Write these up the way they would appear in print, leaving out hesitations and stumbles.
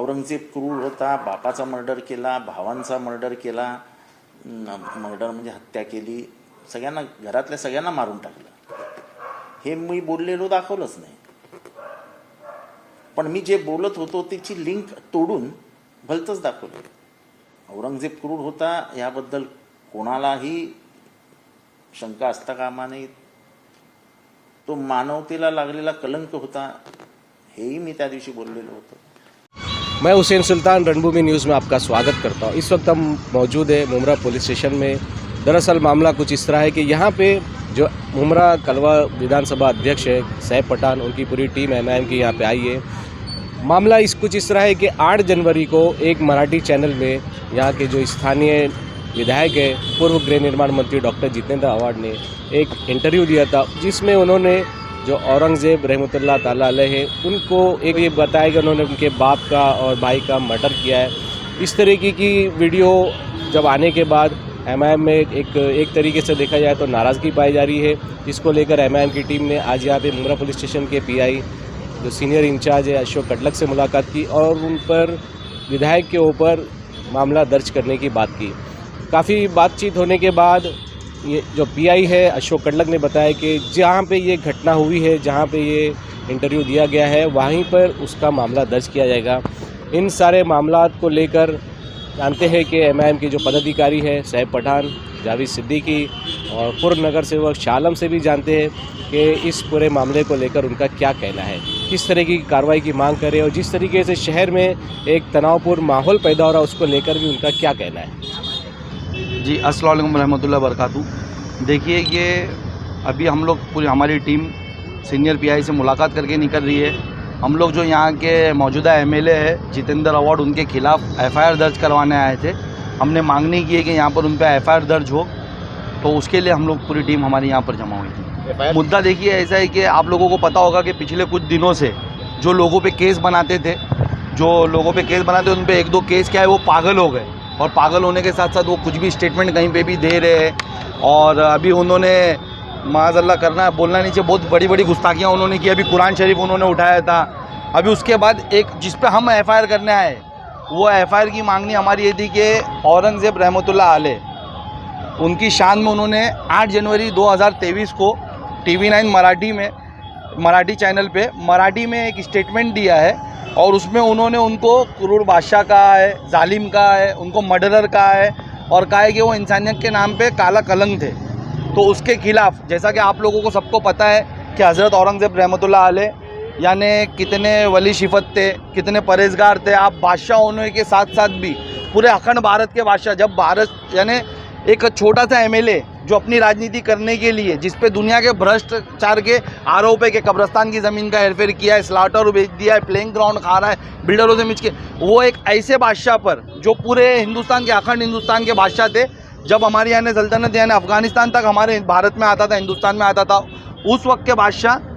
औरंगजेब क्रूर होता, बापाचा मर्डर केला, भावांचा मर्डर केला, मर्डर म्हणजे हत्या केली, सगळ्यांना, घरातल्या सगळ्यांना मारून टाकलं. हे मी बोललेलो दाखवलंच नाही. पण मी जे बोलत होतो त्याची लिंक तोडून भलतंच दाखवलं. औरंगजेब क्रूर होता याबद्दल कोणालाही शंका असता कामा नये. तो मानवतेला लागलेला कलंक होता, हेही मी त्या दिवशी बोललेलो होतो. मैं हुसैन सुल्तान रणभूमि न्यूज़ में आपका स्वागत करता हूँ। इस वक्त हम मौजूद है मुमरा पुलिस स्टेशन में। दरअसल मामला कुछ इस तरह है कि यहाँ पे जो मुमरा कलवा विधानसभा अध्यक्ष है सैफ पठान, उनकी पूरी टीम MIM की यहाँ पे आई है। मामला कुछ इस तरह है कि 8 जनवरी को एक मराठी चैनल में यहाँ के जो स्थानीय विधायक है पूर्व गृह निर्माण मंत्री डॉक्टर जितेंद्र आव्हाड ने एक इंटरव्यू दिया था, जिसमें उन्होंने जो औरंगजेब रहमतुल्लाह ताला अलैह है उनको एक ये बताया कि उन्होंने उनके बाप का और भाई का मर्डर किया है। इस तरीके की वीडियो जब आने के बाद MIM में एक तरीके से देखा जाए तो नाराज़गी पाई जा रही है। इसको लेकर MIM की टीम ने आज यहाँ पे मुमरा पुलिस स्टेशन के PI जो सीनियर इंचार्ज है अशोक कटलक से मुलाकात की और उन पर विधायक के ऊपर मामला दर्ज करने की बात की। काफ़ी बातचीत होने के बाद ये जो PI है अशोक कटलक ने बताया कि जहाँ पे ये घटना हुई है, जहाँ पे ये इंटरव्यू दिया गया है, वहीं पर उसका मामला दर्ज किया जाएगा। इन सारे मामलात को लेकर जानते हैं कि MIM के जो पदाधिकारी है सैफ पठान, जावेद सिद्दीकी और पूर्व नगर सेवक शालम से भी जानते हैं कि इस पूरे मामले को लेकर उनका क्या कहना है, किस तरह की कार्रवाई की मांग करें और जिस तरीके से शहर में एक तनावपूर्ण माहौल पैदा हो रहा है उसको लेकर भी उनका क्या कहना है। जी अस्सलाम वालेकुम रहमतुल्लाह बरकातहू। देखिए ये अभी हम लोग पूरी हमारी टीम सीनियर PI से मुलाकात करके निकल रही है। हम लोग जो यहाँ के मौजूदा MLA है जितेंद्र आव्हाड, उनके खिलाफ़ FIR दर्ज करवाने आए थे। हमने मांगनी की है कि यहाँ पर उन पर FIR दर्ज हो, तो उसके लिए हम लोग पूरी टीम हमारी यहाँ पर जमा हुई थी। मुद्दा देखिए ऐसा है कि आप लोगों को पता होगा कि पिछले कुछ दिनों से जो लोगों पे केस बनाते थे, उन पे 1-2 केस क्या है वो पागल हो गए, और पागल होने के साथ साथ वो कुछ भी स्टेटमेंट कहीं पे भी दे रहे हैं। और अभी उन्होंने माज़अल्लाह करना बोलना नहीं चाहिए, बहुत बड़ी बड़ी गुस्ताखियाँ उन्होंने की। अभी कुरान शरीफ उन्होंने उठाया था। अभी उसके बाद एक जिस पे हम FIR करने आए, वो FIR की मांगनी हमारी ये थी कि औरंगजेब रहमतुल्लाह अलैह उनकी शान में उन्होंने 8 जनवरी 2023 को TV9 मराठी चैनल पे मराठी में एक स्टेटमेंट दिया है, और उसमें उन्होंने उनको क्रूर बादशाह कहा है, जालिम कहा है, उनको मर्डरर कहा है, और कहा है कि वो इंसानियत के नाम पे काला कलंक थे। तो उसके खिलाफ़ जैसा कि आप लोगों को सबको पता है कि हज़रत औरंगजेब रहमतुल्लाह अलैह यानी कितने वली शिफत थे, कितने परहेजगार थे। आप बादशाह होने के साथ साथ भी पूरे अखंड भारत के बादशाह, जब भारत यानी एक छोटा सा MLA जो अपनी राजनीति करने के लिए जिस पे दुनिया के भ्रष्टाचार के आरोप है कि कब्रस्तान की ज़मीन का हेरफेर किया है, स्लाटर बेच दिया है, प्लेइंग ग्राउंड खा रहा है, बिल्डरों से मिच के, वो एक ऐसे बादशाह पर जो पूरे हिंदुस्तान के अखंड हिंदुस्तान के बादशाह थे। जब हमारे यानी सल्तनत यानी अफ़गानिस्तान तक हमारे भारत में आता था, हिंदुस्तान में आता था, उस वक्त के बादशाह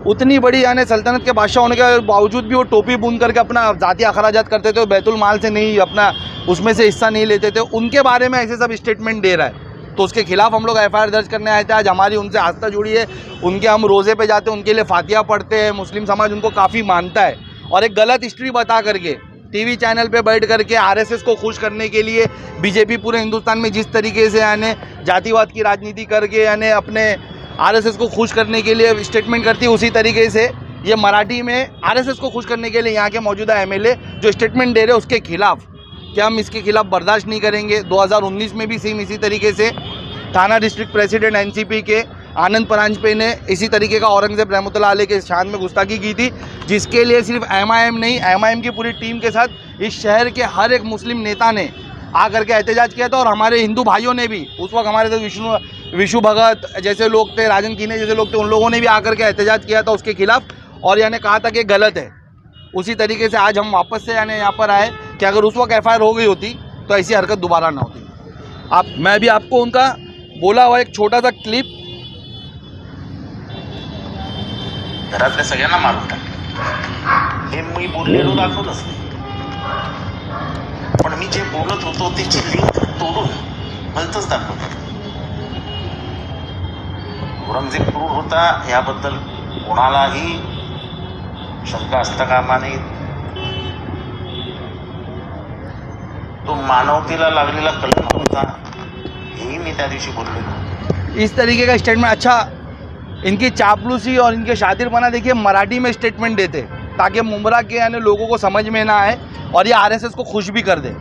उतनी बड़ी यानी सल्तनत के बादशाह होने के बावजूद भी वो टोपी बुन करके अपना ज़ाती अखराजात करते थे, बैतुल माल से नहीं अपना उसमें से हिस्सा नहीं लेते थे। उनके बारे में ऐसे सब स्टेटमेंट दे रहा है, तो उसके खिलाफ़ हम लोग FIR दर्ज करने आए थे। आज हमारी उनसे आस्था जुड़ी है, उनके हम रोज़े पे जाते हैं, उनके लिए फातिहा पढ़ते हैं। मुस्लिम समाज उनको काफ़ी मानता है, और एक गलत हिस्ट्री बता करके TV चैनल पे बैठ करके RSS को खुश करने के लिए BJP पूरे हिंदुस्तान में जिस तरीके से यानी जातिवाद की राजनीति करके यानी अपने RSS को खुश करने के लिए स्टेटमेंट करती है, उसी तरीके से ये मराठी में RSS को खुश करने के लिए यहाँ के मौजूदा MLA जो स्टेटमेंट दे रहे हैं उसके खिलाफ़ कि हम इसके खिलाफ़ बर्दाश्त नहीं करेंगे। 2019 में भी सेम इसी तरीके से थाना डिस्ट्रिक्ट प्रेसिडेंट NCP के आनंद परांजपे ने इसी तरीके का औरंगजेब रहमतुल्लाह अलैह के शान में गुस्ताखी की थी, जिसके लिए सिर्फ MIM नहीं, MIM की पूरी टीम के साथ इस शहर के हर एक मुस्लिम नेता ने आकर के एहतजाज किया था। और हमारे हिंदू भाइयों ने भी, उस वक्त हमारे साथ विशु भगत जैसे लोग थे, राजन कीने जैसे लोग थे, उन लोगों ने भी आकर के एहतजाज किया था उसके खिलाफ़, और यानी कहा था कि गलत है। उसी तरीके से आज हम वापस से यानी यहाँ पर आए कि अगर उस वक्त FIR हो गई होती तो ऐसी हरकत दोबारा ना होती। मैं भी आपको उनका बोला हुआ एक छोटा सा क्लिप, घरातल्या सगळ्यांना मारून टाकलं, हे मी बोललेलो दाखवलंच नाही. पण मी जे बोलत होतो त्याची लिंक तोडून भलतंच दाखवलं. औरंगजेब क्रूर होता याबद्दल कोणालाही शंका असता कामा नये. तो मानवतेला लागलेला कलंक होता, हेही मी त्या दिवशी बोललो. इस तरीके का स्टेटमेंट, अच्छा इनकी चापलूसी और इनके शातिरपना देखिए मराठी में स्टेटमेंट देते ताकि मुमरा के यानी लोगों को समझ में ना आए और ये आरएसएस को खुश भी कर दे.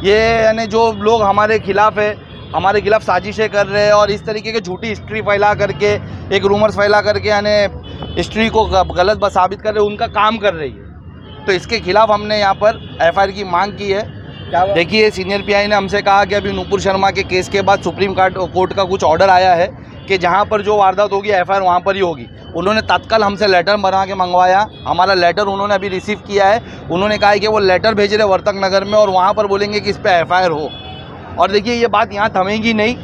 ये यानी जो लोग हमारे खिलाफ है, हमारे खिलाफ साजिशें कर रहे हैं और इस तरीके की झूठी हिस्ट्री फैला करके, एक रूमर्स फैला करके यानी हिस्ट्री को गलत साबित कर रहे, उनका काम कर रही है. तो इसके खिलाफ हमने यहाँ पर एफआईआर की मांग की है. देखिए सीनियर पीआई ने हमसे कहा कि अभी नूपुर शर्मा के केस के बाद सुप्रीम कोर्ट का कुछ ऑर्डर आया है कि जहाँ पर जो वारदात होगी एफआईआर वहाँ पर ही होगी. उन्होंने तत्काल हमसे लेटर बना के मंगवाया. हमारा लेटर उन्होंने अभी रिसीव किया है. उन्होंने कहा है कि वो लेटर भेज रहे वर्तक नगर में और वहाँ पर बोलेंगे कि इस पर एफआईआर हो. और देखिए ये बात यहाँ थमेगी नहीं,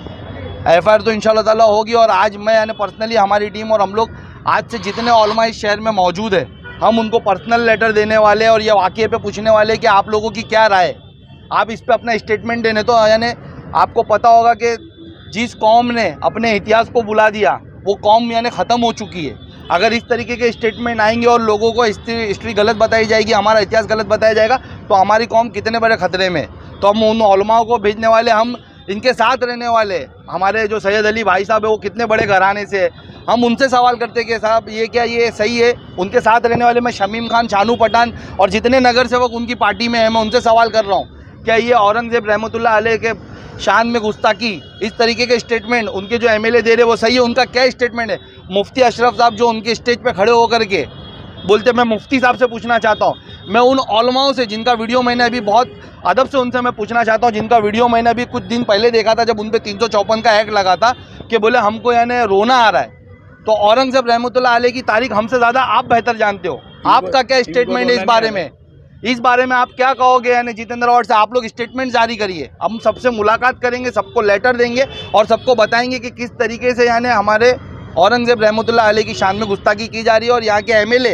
एफआईआर तो इंशाल्लाह ताला होगी. और आज मैं यानी पर्सनली हमारी टीम और हम लोग आज से जितने उलमा इस शहर में मौजूद है, हम उनको पर्सनल लेटर देने वाले और ये वाक़ये पे पूछने वाले कि आप लोगों की क्या राय है, आप इस पे अपना स्टेटमेंट देने. तो यानी आपको पता होगा कि जिस कौम ने अपने इतिहास को बुला दिया वो कौम यानी ख़त्म हो चुकी है. अगर इस तरीके के स्टेटमेंट आएंगे और लोगों को हिस्ट्री गलत बताई जाएगी, हमारा इतिहास गलत बताया जाएगा, तो हमारी कौम कितने बड़े ख़तरे में. तो हम उन उलमाओं को भेजने वाले, हम इनके साथ रहने वाले, हमारे जो सैयद अली भाई साहब है वो कितने बड़े घराने से, हम उनसे सवाल करते कि साहब ये क्या ये सही है. उनके साथ रहने वाले मैं शमीम खान, शानू पठान और जितने नगर सेवक उनकी पार्टी में हैं, मैं उनसे सवाल कर रहा हूँ क्या ये औरंगजेब रहमतुल्लाह अलैह के शान में गुस्ताखी, इस तरीके के स्टेटमेंट उनके जो एमएलए दे रहे वो सही है? उनका क्या स्टेटमेंट है? मुफ्ती अशरफ साहब जो उनके स्टेज पे खड़े होकर के बोलते, मैं मुफ्ती साहब से पूछना चाहता हूँ, मैं उन उलमाओं से जिनका वीडियो मैंने अभी बहुत अदब से उनसे मैं पूछना चाहता हूँ, जिनका वीडियो मैंने अभी कुछ दिन पहले देखा था जब उन पर 354 का एक्ट लगा था, कि बोले हमको यानी रोना आ रहा है. तो औरंगजेब रहमतुल्लाह अलैह की तारीख हमसे ज़्यादा आप बेहतर जानते हो. आपका क्या स्टेटमेंट है इस बारे में? इस बारे में आप क्या कहोगे? यानी जितेंद्र अवार्ड से आप लोग स्टेटमेंट जारी करिए. हम सबसे मुलाकात करेंगे, सबको लेटर देंगे और सबको बताएंगे कि किस तरीके से यानी हमारे औरंगजेब रहमतुल्लाह अलैह की शान में गुस्ताखी की जा रही है और यहाँ के एमएलए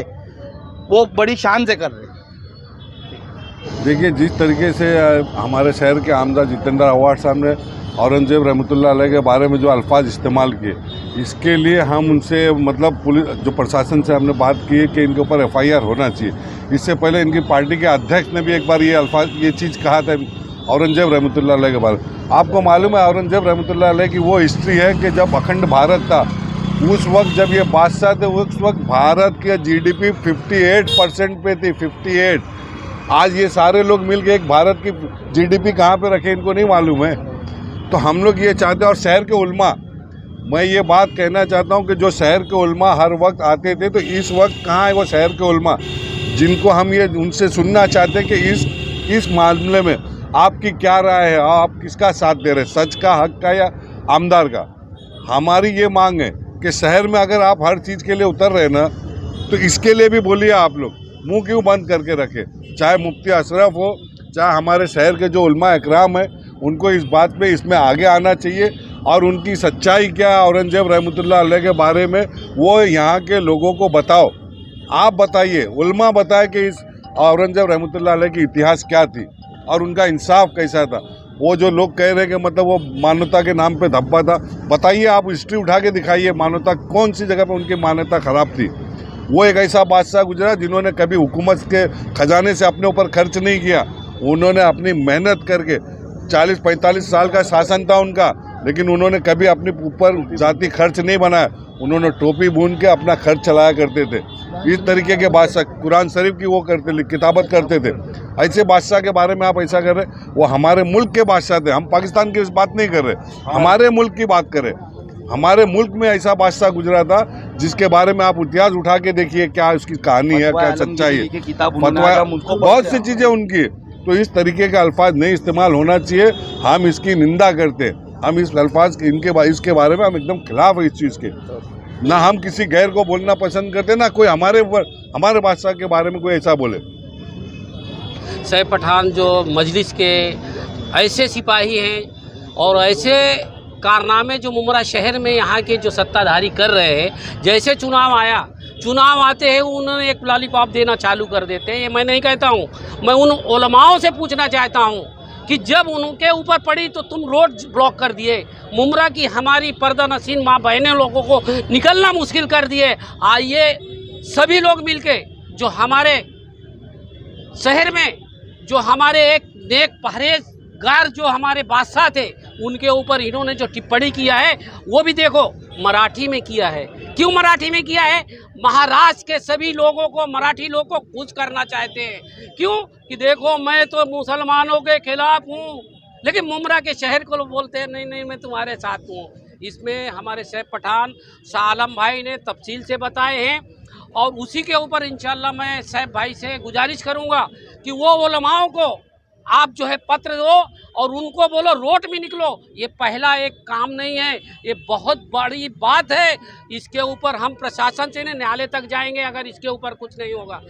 वो बड़ी शान से कर रहे हैं. देखिए जिस तरीके से हमारे शहर के आमदा जितेंद्र अवार्ड साहब ने औरंगजेब रहमतुल्लाह अलैह के बारे में जो अल्फाज इस्तेमाल किए, इसके लिए हम उनसे मतलब पुलिस जो प्रशासन से हमने बात की है कि इनके ऊपर एफआईआर होना चाहिए. इससे पहले इनकी पार्टी के अध्यक्ष ने भी एक बार ये चीज़ कहा था औरंगजेब रहमतुल्लाह अलैह के बारे में. आपको मालूम है औरंगजेब रहमतुल्लाह अलैह की वो हिस्ट्री है कि जब अखंड भारत था उस वक्त जब ये बादशाह थे उस वक्त भारत के जीडीपी 58% पे थी, 58. आज ये सारे लोग मिल के एक भारत की जीडीपी कहाँ पे रखे इनको नहीं मालूम है. तो हम लोग ये चाहते हैं. और शहर के उलमा, मैं ये बात कहना चाहता हूँ कि जो शहर के उलमा हर वक्त आते थे, तो इस वक्त कहाँ है वो शहर के उलमा जिनको हम ये उनसे सुनना चाहते हैं कि इस मामले में आपकी क्या राय है, आप किसका साथ दे रहे हैं, सच का, हक का या आमदार का. हमारी ये मांग है कि शहर में अगर आप हर चीज़ के लिए उतर रहे ना, तो इसके लिए भी बोलिए. आप लोग मुंह क्यों बंद करके रखे? चाहे मुफ्ती अशरफ हो, चाहे हमारे शहर के जो उलमा इकराम है, उनको इस बात पे इसमें आगे आना चाहिए और उनकी सच्चाई क्या औरंगजेब रहमतुल्लाह अलैह के बारे में वो यहाँ के लोगों को बताओ. आप बताइए, उलमा बताए कि इस औरंगजेब रहमतुल्लाह अलैह की इतिहास क्या थी और उनका इंसाफ कैसा था. वो जो लोग कह रहे हैं कि मतलब वो मानवता के नाम पे धब्बा था, बताइए, आप हिस्ट्री उठा के दिखाइए, मानवता कौन सी जगह पे उनकी मान्यता ख़राब थी. वो एक ऐसा बादशाह गुजरा जिन्होंने कभी हुकूमत के खजाने से अपने ऊपर खर्च नहीं किया. उन्होंने अपनी मेहनत करके 40-45 साल का शासन था उनका, लेकिन उन्होंने कभी अपने ऊपर जाति खर्च नहीं बनाया. उन्होंने टोपी बुन के अपना खर्च चलाया करते थे. इस तरीके के बादशाह कुरान शरीफ की वो करते किताबत करते थे. ऐसे बादशाह के बारे में आप ऐसा कर रहे, वो हमारे मुल्क के बादशाह थे. हम पाकिस्तान की बात नहीं कर रहे, हमारे मुल्क की बात करें. हमारे मुल्क में ऐसा बादशाह गुजरा था जिसके बारे में आप इतिहास उठा के देखिए क्या उसकी कहानी है, क्या सच्चाई है, फतवा, बहुत सी चीज़ें उनकी. तो इस तरीके का अल्फाज नहीं इस्तेमाल होना चाहिए. हम इसकी निंदा करते, हम इस अल्फाज इसके बारे में हम एकदम खिलाफ है इस चीज़ के. ना हम किसी गैर को बोलना पसंद करते, ना कोई हमारे बादशाह के बारे में कोई ऐसा बोले. सैफ पठान जो मजलिस के ऐसे सिपाही हैं और ऐसे कारनामे जो मुमरा शहर में यहाँ के जो सत्ताधारी कर रहे हैं, जैसे चुनाव आते हैं उन्होंने एक लॉलीपॉप देना चालू कर देते हैं. ये मैं नहीं कहता हूँ, मैं उन उलमाओं से पूछना चाहता हूँ कि जब उनके ऊपर पड़ी तो तुम रोड ब्लॉक कर दिए, मुमरा की हमारी पर्दा नसीन माँ बहनें लोगों को निकलना मुश्किल कर दिए. आइए सभी लोग मिलके जो हमारे शहर में जो हमारे एक नेक परहेज गैर जो हमारे बादशाह थे उनके ऊपर इन्होंने जो टिप्पणी किया है वो भी देखो मराठी में किया है। क्यों मराठी में किया है? महाराष्ट्र के सभी लोगों को, मराठी लोगों को खुश करना चाहते हैं। क्यों? कि देखो मैं तो मुसलमानों के खिलाफ हूँ, लेकिन मुमरा के शहर को बोलते हैं नहीं नहीं मैं तुम्हारे साथ हूँ। इसमें हमारे सैफ पठान शाह आलम भाई ने तफसील से बताए हैं और उसी के ऊपर इंशाल्लाह मैं सैफ भाई से गुजारिश करूँगा कि वो उलमाओं को आप जो है पत्र दो और उनको बोलो रोड में निकलो। ये पहला एक काम नहीं है, ये बहुत बड़ी बात है। इसके ऊपर हम प्रशासन से न्यायालय तक जाएंगे अगर इसके ऊपर कुछ नहीं होगा।